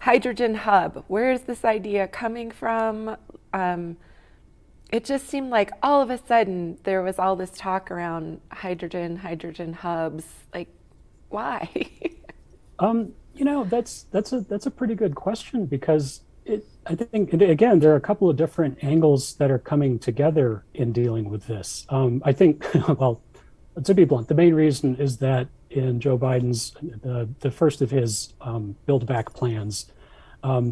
hydrogen hub. Where is this idea coming from? It just seemed like all of a sudden there was all this talk around hydrogen hubs. Like, why? That's a pretty good question because I think again there are a couple of different angles that are coming together in dealing with this. I think, well, to be blunt, the main reason is that in Joe Biden's the first of his Build Back plans,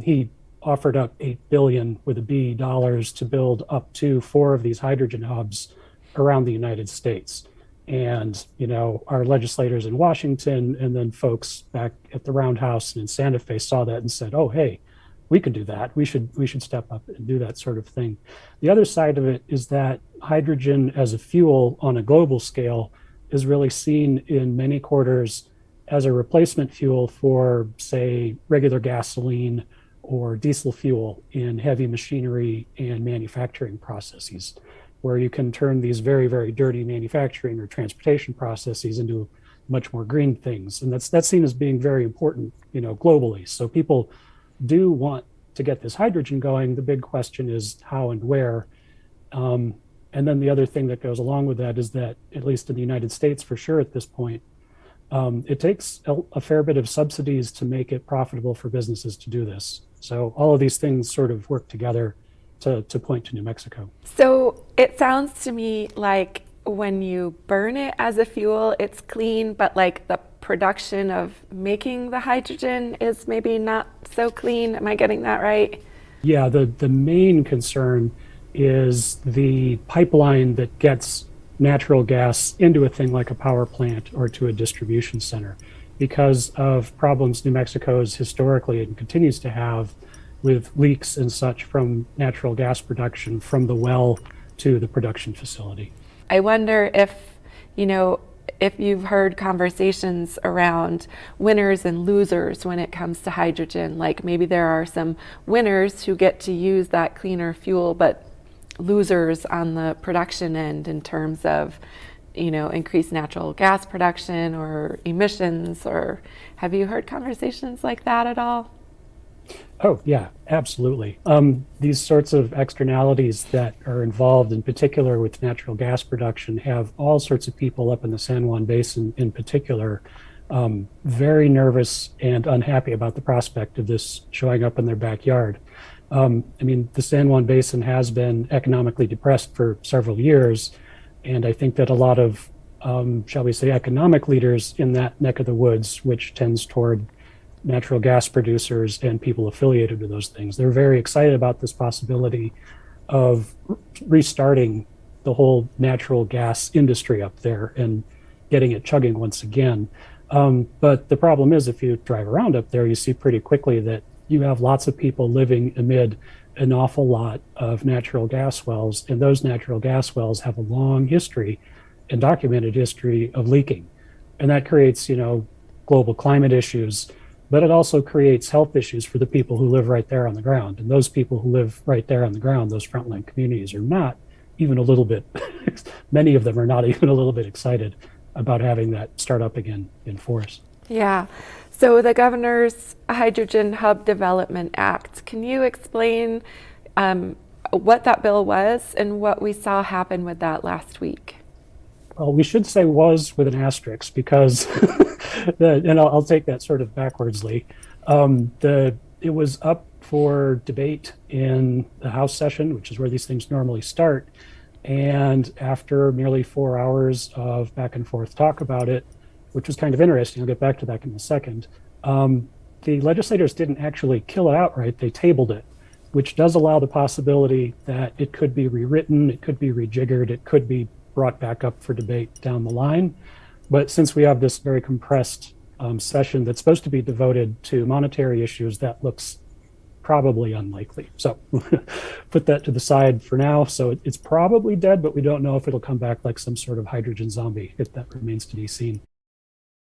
he offered up $8 billion with a B dollars to build up to 4 of these hydrogen hubs around the United States. And our legislators in Washington and then folks back at the Roundhouse and in Santa Fe saw that and said, "Oh, hey, we could do that. We should step up and do that sort of thing." The other side of it is that hydrogen as a fuel on a global scale is really seen in many quarters as a replacement fuel for, say, regular gasoline or diesel fuel in heavy machinery and manufacturing processes, where you can turn these very, very dirty manufacturing or transportation processes into much more green things. And that's seen as being very important, globally. So people do want to get this hydrogen going. The big question is how and where. And then the other thing that goes along with that is that, at least in the United States, for sure at this point, it takes a fair bit of subsidies to make it profitable for businesses to do this. So all of these things sort of work together to point to New Mexico. So it sounds to me like when you burn it as a fuel, it's clean, but like the production of making the hydrogen is maybe not so clean. Am I getting that right? Yeah, the main concern is the pipeline that gets natural gas into a thing like a power plant or to a distribution center, because of problems New Mexico's historically and continues to have with leaks and such from natural gas production from the well to the production facility. I wonder if you've heard conversations around winners and losers when it comes to hydrogen. Like maybe there are some winners who get to use that cleaner fuel, but losers on the production end in terms of, increased natural gas production or emissions. Or have you heard conversations like that at all? Oh, yeah, absolutely. These sorts of externalities that are involved, in particular with natural gas production, have all sorts of people up in the San Juan Basin in particular very nervous and unhappy about the prospect of this showing up in their backyard. The San Juan Basin has been economically depressed for several years, and I think that a lot of, shall we say, economic leaders in that neck of the woods, which tends toward natural gas producers and people affiliated with those things, they're very excited about this possibility of restarting the whole natural gas industry up there and getting it chugging once again. But the problem is, if you drive around up there, you see pretty quickly that you have lots of people living amid an awful lot of natural gas wells, and those natural gas wells have a long history and documented history of leaking. And that creates, global climate issues, but it also creates health issues for the people who live right there on the ground. And those people who live right there on the ground, those frontline communities, are not even a little bit, many of them are not even a little bit excited about having that start up again in force. Yeah. So the governor's Hydrogen Hub Development Act, can you explain what that bill was and what we saw happen with that last week? Well, we should say "was" with an asterisk because, and I'll take that sort of backwardsly. It was up for debate in the House session, which is where these things normally start. And after nearly 4 hours of back and forth talk about it, which was kind of interesting, I'll get back to that in a second, the legislators didn't actually kill it outright, they tabled it, which does allow the possibility that it could be rewritten, it could be rejiggered, it could be brought back up for debate down the line. But since we have this very compressed session that's supposed to be devoted to monetary issues, that looks probably unlikely. So put that to the side for now. So it's probably dead, but we don't know if it'll come back like some sort of hydrogen zombie. That remains to be seen.